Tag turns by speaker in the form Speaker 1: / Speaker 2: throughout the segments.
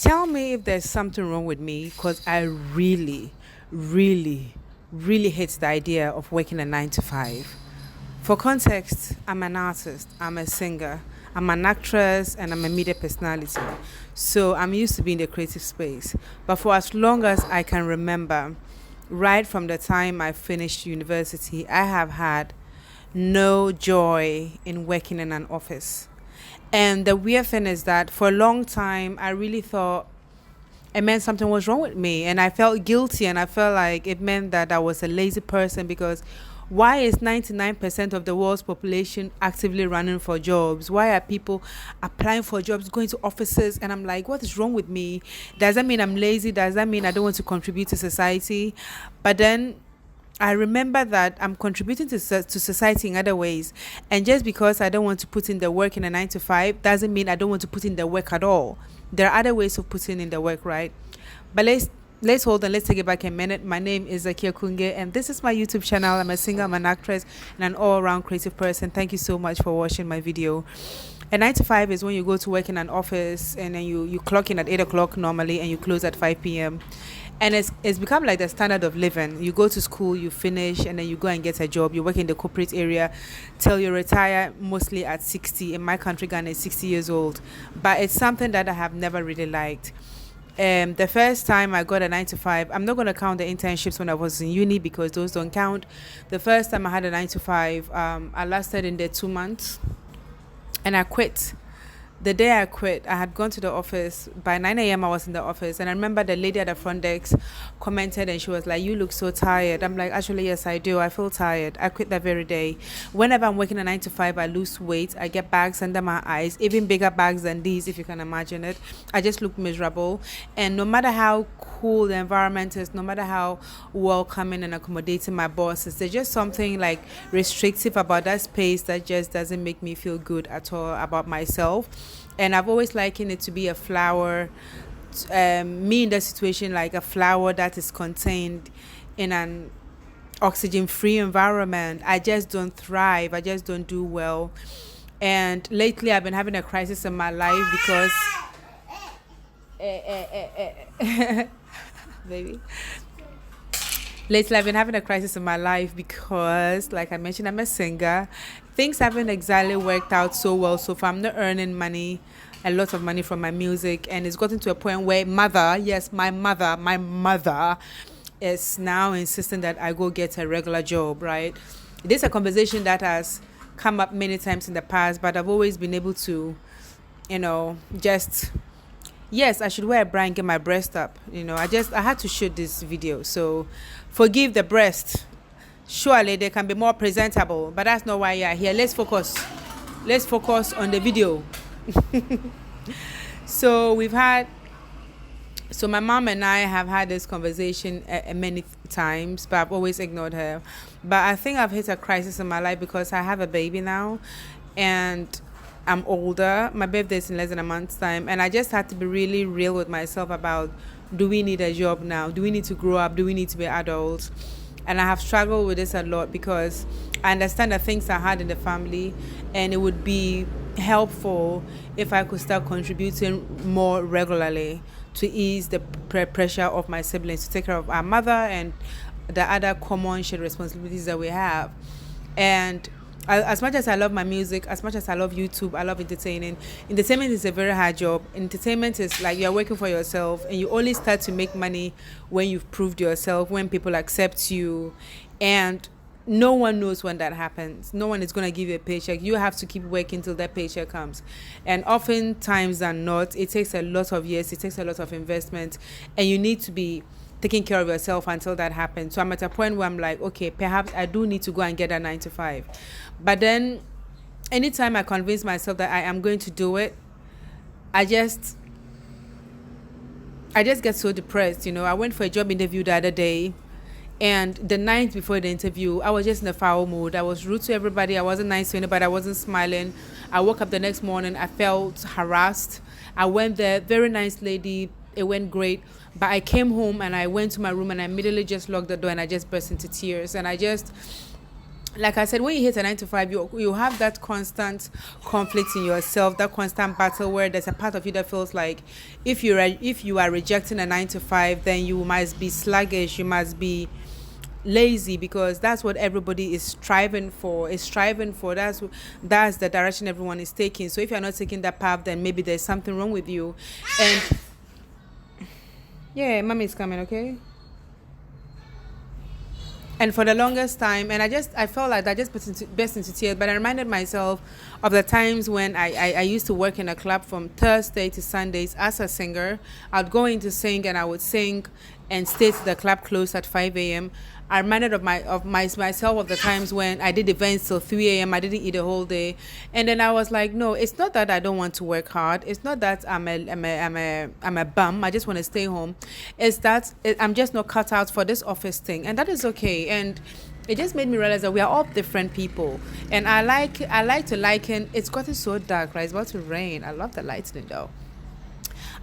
Speaker 1: Tell me if there's something wrong with me because I really, really, really hate the idea of working a 9 to 5. For context, I'm an artist, I'm a singer, I'm an actress, and I'm a media personality. So I'm used to being in the creative space. But for as long as I can remember, right from the time I finished university, I have had no joy in working in an office. And the weird thing is that for a long time, I really thought it meant something was wrong with me. And I felt guilty and I felt like it meant that I was a lazy person because why is 99% of the world's population actively running for jobs? Why are people applying for jobs, going to offices? And I'm like, what is wrong with me? Does that mean I'm lazy? Does that mean I don't want to contribute to society? But then I remember that I'm contributing to society in other ways. And just because I don't want to put in the work in a 9 to 5 doesn't mean I don't want to put in the work at all. There are other ways of putting in the work, right? But let's hold on. Let's take it back a minute. My name is Zakia Kunge, and this is my YouTube channel. I'm a singer, I'm an actress, and an all-around creative person. Thank you so much for watching my video. A 9 to 5 is when you go to work in an office and then you clock in at 8 o'clock normally and you close at 5 p.m. And it's become like the standard of living. You go to school, you finish, and then you go and get a job. You work in the corporate area till you retire, mostly at 60. In my country, Ghana is 60 years old. But it's something that I have never really liked. The first time I got a 9 to 5, I'm not going to count the internships when I was in uni because those don't count. The first time I had a 9 to 5, I lasted in there 2 months and I quit. The day I quit, I had gone to the office. By 9 a.m., I was in the office. And I remember the lady at the front desk commented and she was like, "You look so tired." I'm like, "Actually, yes, I do. I feel tired." I quit that very day. Whenever I'm working a 9 to 5, I lose weight. I get bags under my eyes, even bigger bags than these, if you can imagine it. I just look miserable. And no matter how cool the environment is, no matter how welcoming and accommodating my boss is, there's just something like restrictive about that space that just doesn't make me feel good at all about myself. And I've always likened it to be a flower, me in the situation like a flower that is contained in an oxygen free environment. I just don't thrive, I just don't do well. And lately I've been having a crisis in my life because baby, lately I've been having a crisis in my life because, like I mentioned, I'm a singer. Things haven't exactly worked out so well so far. I'm not earning money, a lot of money from my music, and it's gotten to a point where mother, yes, my mother is now insisting that I go get a regular job, right? This is a conversation that has come up many times in the past, but I've always been able to, just yes, I should wear a bra and get my breast up. I had to shoot this video. So forgive the breast. Surely they can be more presentable, but that's not why you're here. Let's focus. Let's focus on the video. So my mom and I have had this conversation many times, but I've always ignored her. But I think I've hit a crisis in my life because I have a baby now, and I'm older. My birthday is in less than a month's time, and I just had to be really real with myself about, do we need a job now? Do we need to grow up? Do we need to be adults? And I have struggled with this a lot because I understand that things are hard in the family, and it would be helpful if I could start contributing more regularly to ease the pressure of my siblings to take care of our mother and the other common shared responsibilities that we have. And as much as I love my music, as much as I love YouTube, I love entertaining. Entertainment is a very hard job. Entertainment is like you're working for yourself, and you only start to make money when you've proved yourself, when people accept you. And no one knows when that happens. No one is going to give you a paycheck. You have to keep working till that paycheck comes. And oftentimes than not, it takes a lot of years, it takes a lot of investment, and you need to be taking care of yourself until that happens. So I'm at a point where I'm like, okay, perhaps I do need to go and get a 9 to 5. But then anytime I convince myself that I am going to do it, I just get so depressed. I went for a job interview the other day, and the night before the interview, I was just in a foul mood. I was rude to everybody. I wasn't nice to anybody. I wasn't smiling. I woke up the next morning. I felt harassed. I went there, very nice lady. It went great. But I came home and I went to my room and I immediately just locked the door and I just burst into tears. And like I said, when you hit a 9 to 5, you have that constant conflict in yourself, that constant battle where there's a part of you that feels like if you are rejecting a 9 to 5, then you must be sluggish, you must be lazy, because that's what everybody is striving for. That's the direction everyone is taking. So if you're not taking that path, then maybe there's something wrong with you. And yeah, mommy is coming, okay? And for the longest time, and I felt like that just burst into tears, but I reminded myself of the times when I used to work in a club from Thursday to Sundays as a singer. I'd go in to sing, and I would sing and stay to the club closed at 5 a.m. I reminded myself of the times when I did events till 3 a.m. I didn't eat a whole day. And then I was like, no, it's not that I don't want to work hard. It's not that I'm a bum. I just want to stay home. It's that I'm just not cut out for this office thing. And that is okay. And it just made me realize that we are all different people. And I like to liken, it's gotten so dark, right? It's about to rain. I love the lightning though.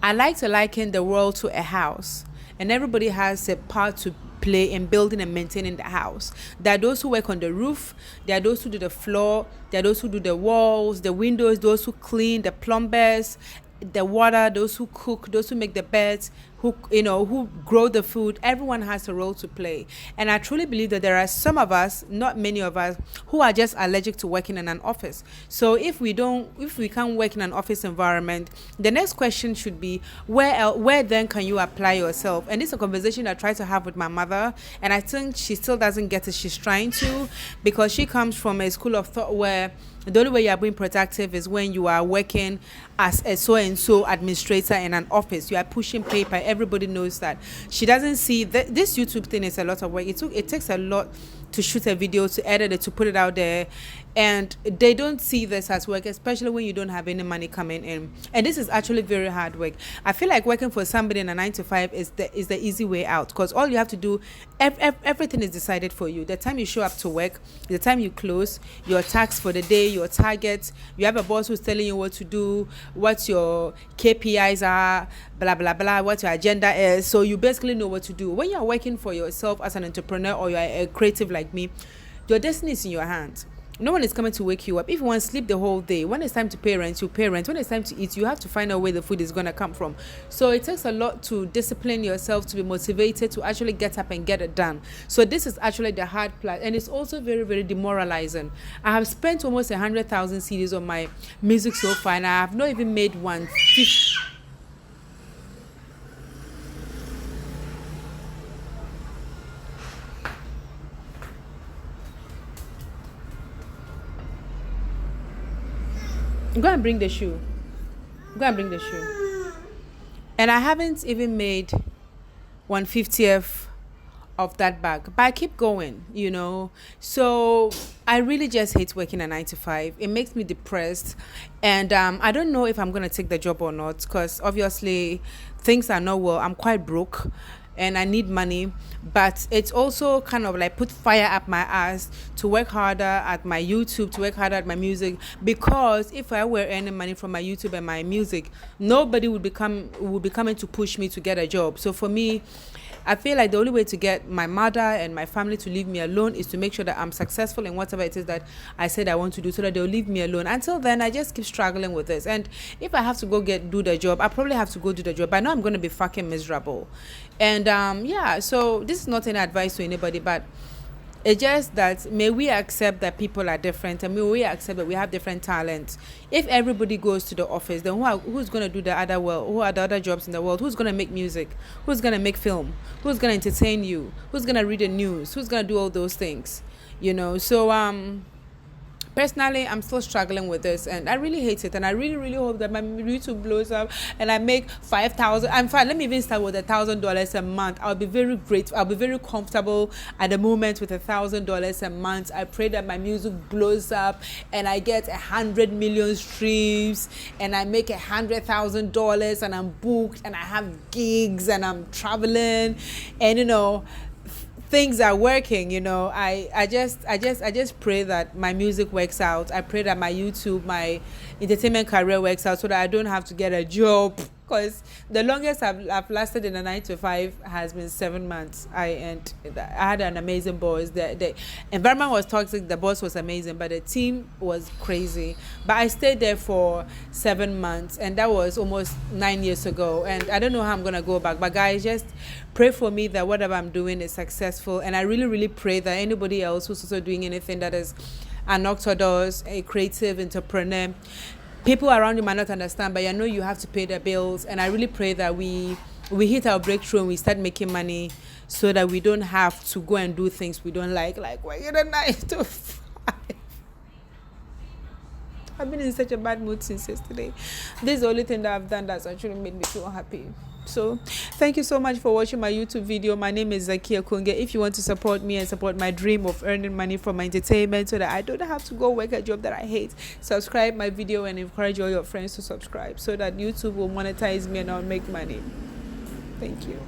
Speaker 1: I like to liken the world to a house, and everybody has a part to play in building and maintaining the house. There are those who work on the roof, there are those who do the floor, there are those who do the walls, the windows, those who clean, the plumbers, the water, those who cook, those who make the beds, who grow the food. Everyone has a role to play. And I truly believe that there are some of us, not many of us, who are just allergic to working in an office. So if we can't work in an office environment, the next question should be, where then can you apply yourself? And this is a conversation I try to have with my mother, and I think she still doesn't get it. She's trying to, because she comes from a school of thought where the only way you are being productive is when you are working as a so-and-so administrator in an office. You are pushing paper. Everybody knows that. She doesn't see that this YouTube thing is a lot of work. It takes a lot to shoot a video, to edit it, to put it out there. And they don't see this as work, especially when you don't have any money coming in. And this is actually very hard work. I feel like working for somebody in a 9 to 5 is the easy way out, because all you have to do, everything is decided for you. The time you show up to work, the time you close, your tax for the day, your targets. You have a boss who's telling you what to do, what your KPIs are, blah, blah, blah, what your agenda is. So you basically know what to do. When you're working for yourself as an entrepreneur, or you're a creative like me, your destiny is in your hands. No one is coming to wake you up. If you want to sleep the whole day, when it's time to pay rent, you pay rent. When it's time to eat, you have to find out where the food is going to come from. So it takes a lot to discipline yourself, to be motivated, to actually get up and get it done. So this is actually the hard part, and it's also very, very demoralizing. I have spent almost 100,000 CDs on my music so far, and I have not even made one. Go and bring the shoe. Go and bring the shoe. And I haven't even made 1/50th of that bag, but I keep going. So I really just hate working a 9 to 5. It makes me depressed, and I don't know if I'm gonna take the job or not, because obviously things are not well. I'm quite broke, and I need money, but it's also kind of like put fire up my ass to work harder at my YouTube, to work harder at my music, because if I were earning money from my YouTube and my music, nobody would be coming to push me to get a job. So for me, I feel like the only way to get my mother and my family to leave me alone is to make sure that I'm successful in whatever it is that I said I want to do, so that they'll leave me alone. Until then, I just keep struggling with this. And if I have to go do the job, I probably have to go do the job. I know I'm going to be fucking miserable. And so this is not an advice to anybody, but it's just that may we accept that people are different, and may we accept that we have different talents. If everybody goes to the office, then who's going to do the other world? Who are the other jobs in the world? Who's going to make music? Who's going to make film? Who's going to entertain you? Who's going to read the news? Who's going to do all those things? So personally, I'm still struggling with this, and I really hate it, and I really, really hope that my YouTube blows up and I make 5,000. I'm fine. Let me even start with $1,000 a month. I'll be very grateful. I'll be very comfortable at the moment with $1,000 a month. I pray that my music blows up and I get 100 million streams, and I make $100,000, and I'm booked, and I have gigs, and I'm traveling, and things are working. I just pray that my music works out. I pray that my YouTube, my entertainment career works out, so that I don't have to get a job Because the longest I've lasted in a 9 to 5 has been 7 months. I had an amazing boss. The environment was toxic. The boss was amazing, but the team was crazy. But I stayed there for 7 months, and that was almost 9 years ago. And I don't know how I'm gonna go back. But guys, just pray for me that whatever I'm doing is successful. And I really, really pray that anybody else who's also doing anything that is unorthodox, a creative entrepreneur, people around you might not understand, but you know you have to pay the bills. And I really pray that we hit our breakthrough and we start making money, so that we don't have to go and do things we don't like working at 9 to 5. I've been in such a bad mood since yesterday. This is the only thing that I've done that's actually made me feel happy. So thank you so much for watching my YouTube video. My name is Zakia Kunge. If you want to support me and support my dream of earning money from my entertainment, so that I don't have to go work a job that I hate, subscribe my video and encourage all your friends to subscribe, so that YouTube will monetize me and I'll make money. Thank you.